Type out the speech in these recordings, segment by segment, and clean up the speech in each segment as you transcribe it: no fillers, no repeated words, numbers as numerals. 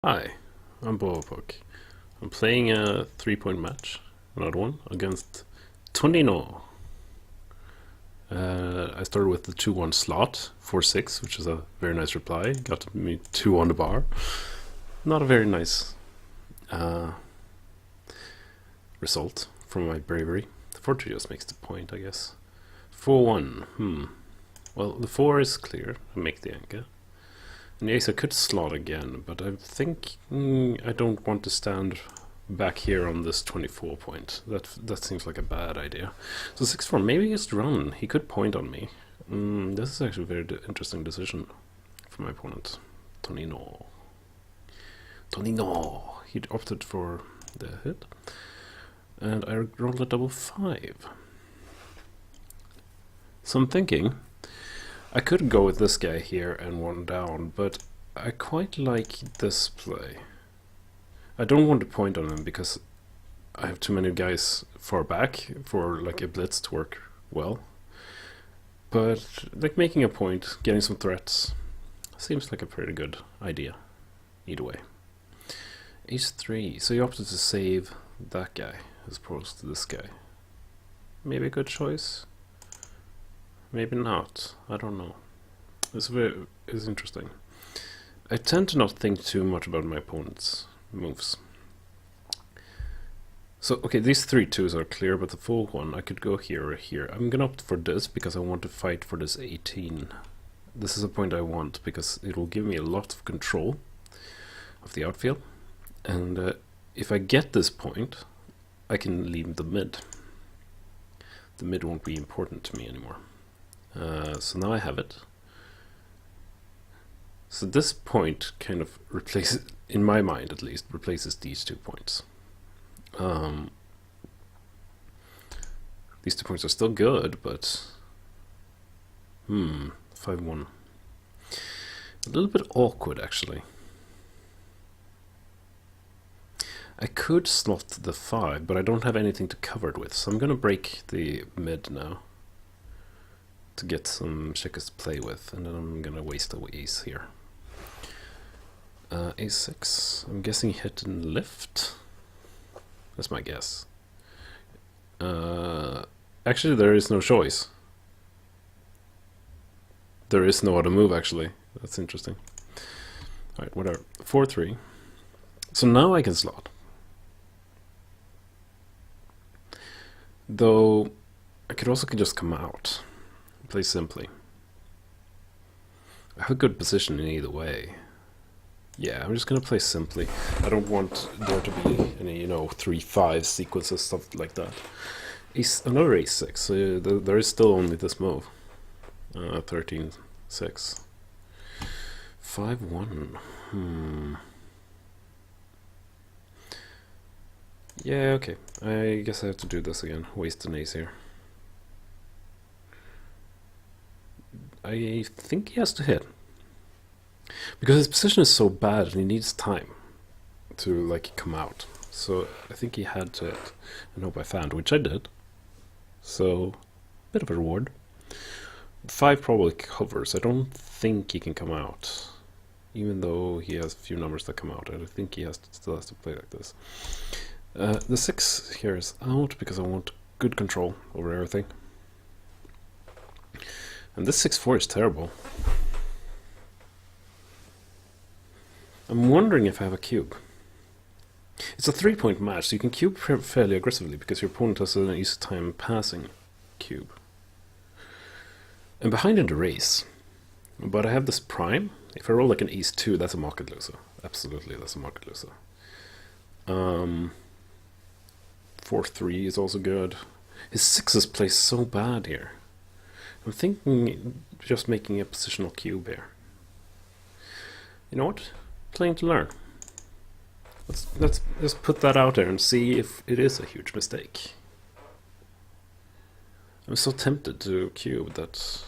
Hi, I'm Boapok. I'm playing a 3-point match, another one, against Tonino. I started with the 2-1 slot, 4-6, which is a very nice reply. Got me 2 on the bar. Not a very nice uh, result from my bravery. The 4-2 just makes the point, I guess. 4-1, Well, the 4 is clear. I make the anchor. And the ace I could slot again, but I think I don't want to stand back here on this 24 point. That seems like a bad idea. So 6-4, maybe just run. He could point on me. This is actually a very interesting decision for my opponent, Tonino. Tonino! He opted for the hit. And I rolled a double 5. So I'm thinking I could go with this guy here and 1 down, but I quite like this play. I don't want to point on him because I have too many guys far back for like a blitz to work well. But like making a point, getting some threats, seems like a pretty good idea. Either way. Ace 3, so you opted to save that guy as opposed to this guy. Maybe a good choice? Maybe not. I don't know. It's interesting. I tend to not think too much about my opponent's moves. So, okay, these 3 2s are clear, but the full one, I could go here or here. I'm gonna opt for this because I want to fight for this 18. This is a point I want because it will give me a lot of control of the outfield. And if I get this point, I can leave the mid. The mid won't be important to me anymore. So now I have it. So this point kind of replaces, in my mind at least, replaces these 2 points. These 2 points are still good, but 5-1. A little bit awkward actually. I could slot the 5, but I don't have anything to cover it with, so I'm gonna break the mid now to get some checkers to play with, and then I'm gonna waste the ace here. A6, I'm guessing hit and lift. That's my guess. Actually, there is no choice. There is no other move, actually. That's interesting. Alright, whatever. 4-3. So now I can slot. Though, I could also just come out. Play simply. I have a good position in either way. Yeah, I'm just gonna play simply. I don't want there to be any, 3-5 sequences, stuff like that. Another ace-6, so there is still only this move. 13-6. 5-1. Yeah, okay. I guess I have to do this again. Waste an ace here. I think he has to hit. Because his position is so bad and he needs time to like come out. So I think he had to hit and hope I found, which I did. So, bit of a reward. 5 probably covers. I don't think he can come out. Even though he has a few numbers that come out, I think he still has to play like this. The 6 here is out because I want good control over everything. And this 6-4 is terrible. I'm wondering if I have a cube. It's a 3-point match, so you can cube fairly aggressively because your opponent has an easy time passing cube. I'm behind in the race, but I have this prime. If I roll like an ace-2, that's a market loser. Absolutely, that's a market loser. 4-3 is also good. His 6s play so bad here. I'm thinking just making a positional cube here. You know what? Playing to learn. Let's just put that out there and see if it is a huge mistake. I'm so tempted to cube that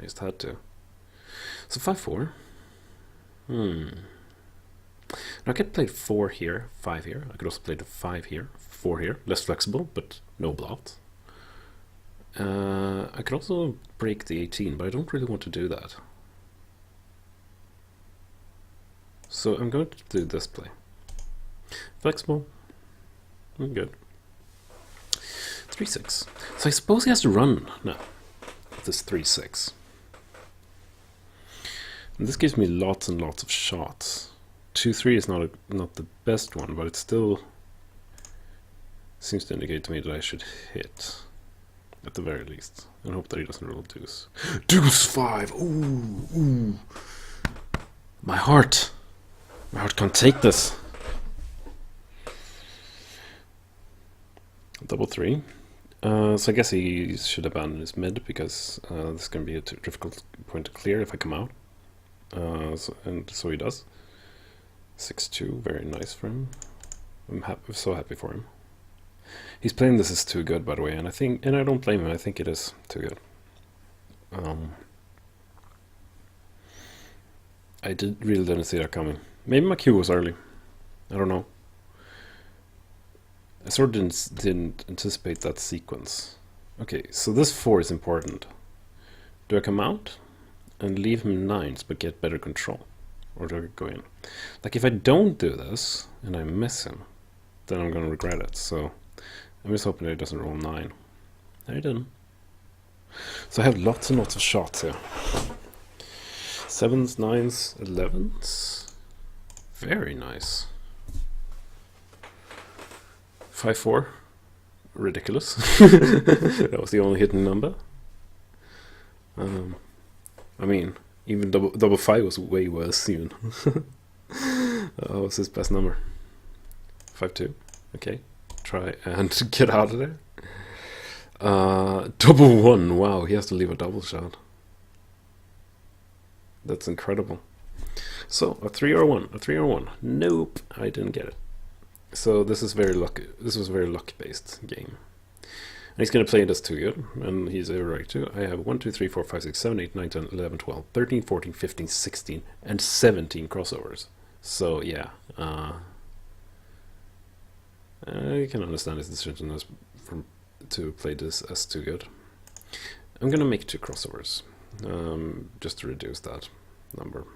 I just had to. So 5-4. Now I could play 4 here, 5 here. I could also play the 5 here, 4 here. Less flexible, but no blot. I could also break the 18, but I don't really want to do that. So I'm going to do this play. Flexible. Good. 3-6. So I suppose he has to run now. This 3-6. And this gives me lots and lots of shots. 2-3 is not the best one, but it still seems to indicate to me that I should hit, at the very least, and hope that he doesn't roll deuce. Deuce 5! Ooh, ooh. My heart can't take this. Double 3. So I guess he should abandon his mid, because this is going to be a difficult point to clear if I come out. So he does. 6-2, very nice for him. I'm so happy for him. He's playing this as too good, by the way, and I don't blame him. I think it is too good. I really didn't see that coming. Maybe my cue was early. I don't know. I sort of didn't anticipate that sequence. Okay, so this 4 is important. Do I come out and leave him 9s but get better control? Or do I go in? Like, if I don't do this and I miss him, then I'm going to regret it. So I'm just hoping that he doesn't roll 9. No, he didn't. So I have lots and lots of shots here. 7s, 9s, 11s. Very nice. 5-4. Ridiculous. That was the only hidden number. I mean, even double 5 was way worse even. That was his best number. 5-2. Okay. Try and get out of there. Double 1. Wow, he has to leave a double shot. That's incredible. So, a 3 or 1. A 3 or 1. Nope, I didn't get it. So this is very lucky. This was a very luck-based game. And he's going to play this too good, and he's right too. I have 1, 2, 3, 4, 5, 6, 7, 8, 9, 10, 11, 12, 13, 14, 15, 16, and 17 crossovers. So yeah, I can understand his decision to play this as too good. I'm going to make 2 crossovers, just to reduce that number.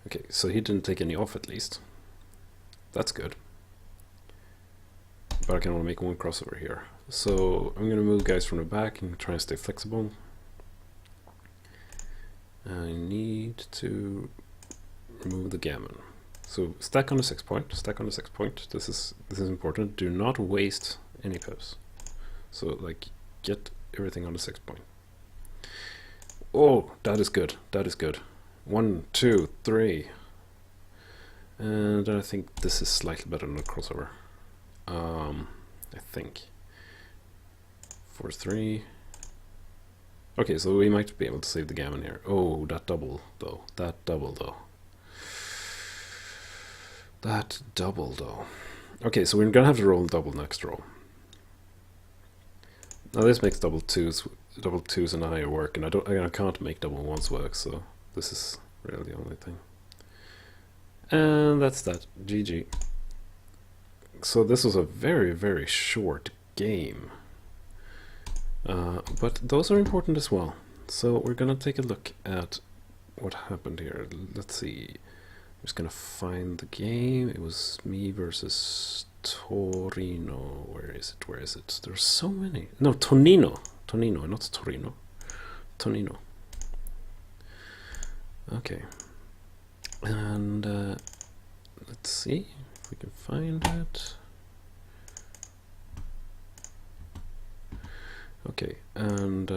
Okay, so he didn't take any off at least. That's good. But I can only make 1 crossover here. So I'm going to move guys from the back and try and stay flexible. I need to remove the gammon. So stack on the 6 point. Stack on the 6 point. This is important. Do not waste any pips. So like, get everything on the 6 point. Oh, that is good. That is good. 1, 2, 3. And I think this is slightly better than a crossover. I think. 4, 3. Okay, so we might be able to save the gammon here. Oh, that double though. That double though. That double though. Okay, so we're gonna have to roll double next roll. Now this makes double twos and higher work, and I can't make double 1s work, so this is really the only thing. And that's that. GG. So this was a very, very short game. But those are important as well. So we're going to take a look at what happened here. Let's see. I'm just going to find the game. It was me versus Torino. Where is it? Where is it? There's so many. No, Tonino. Tonino, not Torino. Tonino. Okay. And let's see if we can find it. Okay, and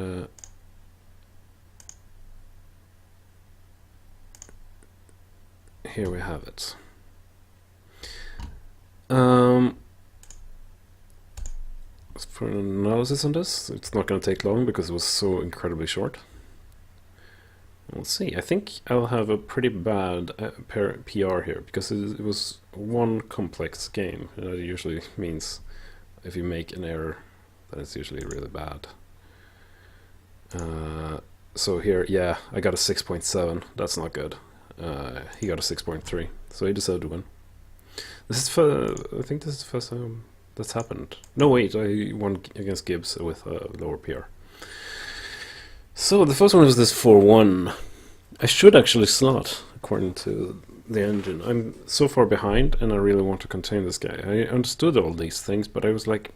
here we have it. For an analysis on this, it's not going to take long because it was so incredibly short. We'll see. I think I'll have a pretty bad PR here because it was one complex game. That usually means if you make an error, then it's usually really bad. So here, yeah, I got a 6.7. That's not good. He got a 6.3, so he decided to win. This is I think this is the first time that's happened. No, wait, I won against Gibbs with a lower PR. So the first one was this 4-1. I should actually slot, according to the engine. I'm so far behind, and I really want to contain this guy. I understood all these things, but I was like,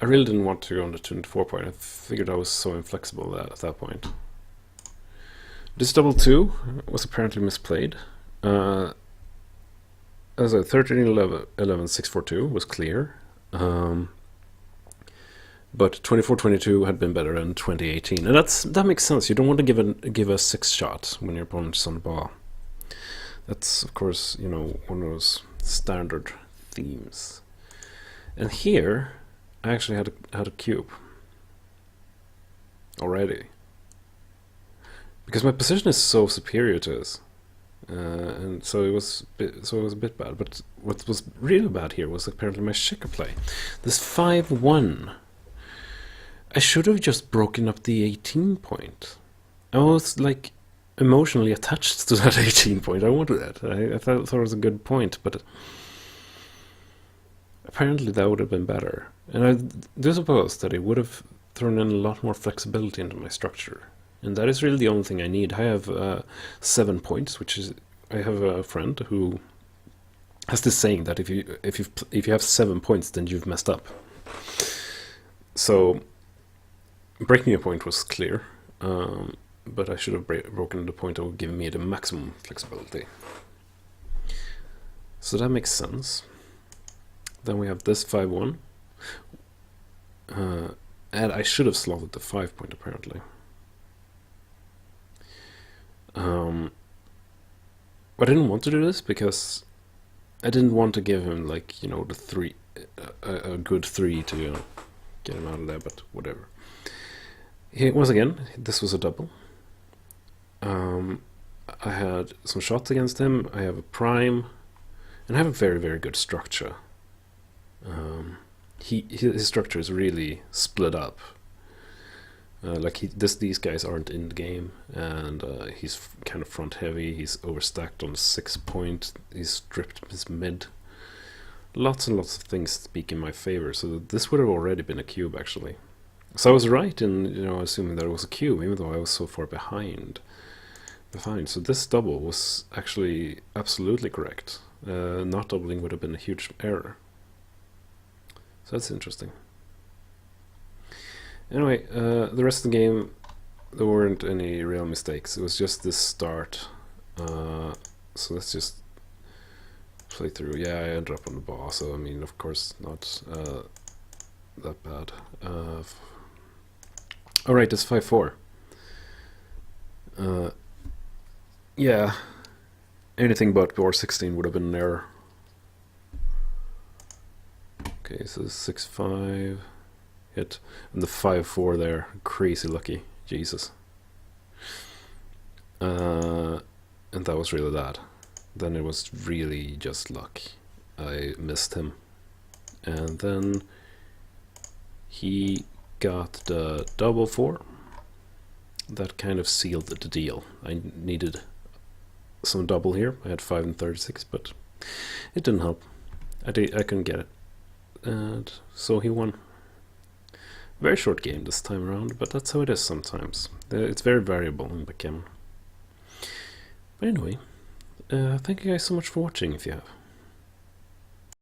I really didn't want to go on the 24 point. I figured I was so inflexible at that point. This double 2 was apparently misplayed. As a 13, 11, 6, 4, 2 was clear. But 24, 22 had been better than 2018. And that makes sense. You don't want to give a 6 shot when your opponent's on the ball. That's, of course, you know, one of those standard themes. And here, I actually had a cube already, because my position is so superior to his, and so it was a bit bad. But what was really bad here was apparently my checker play. This 5-1. I should have just broken up the 18 point. I was like emotionally attached to that 18 point. I wanted that. I thought it was a good point, but apparently that would have been better. And I do suppose that it would have thrown in a lot more flexibility into my structure. And that is really the only thing I need. I have 7 points, which is, I have a friend who has this saying that if you have 7 points, then you've messed up. So breaking a point was clear, but I should have broken the point that would give me the maximum flexibility. So that makes sense. Then we have this 5-1. And I should have slotted the 5 point apparently. I didn't want to do this because I didn't want to give him, like, you know, the 3, a good 3 to, you know, get him out of there, but whatever. Once again, this was a double. I had some shots against him. I have a prime, and I have a very, very good structure. His structure is really split up. These guys aren't in the game, and he's kind of front heavy. He's overstacked on 6 point. He's stripped his mid. Lots and lots of things speak in my favor. So this would have already been a cube actually. So I was right in, you know, assuming that it was a cube, even though I was so far behind. So this double was actually absolutely correct. Not doubling would have been a huge error. So that's interesting. Anyway, the rest of the game, there weren't any real mistakes. It was just this start. So let's just play through. Yeah, I ended up on the ball, so I mean, of course, not that bad. Alright, it's 5-4. Yeah, anything but board 16 would have been an error. Okay, so 6-5 hit, and the 5-4 there, crazy lucky, Jesus. And that was really that. Then it was really just luck. I missed him, and then he got the double 4. That kind of sealed the deal. I needed some double here. I had 5 and 36, but it didn't help. I couldn't get it, and so he won. Very short game this time around, but that's how it is sometimes. It's very variable in Backgammon. But anyway, thank you guys so much for watching if you have.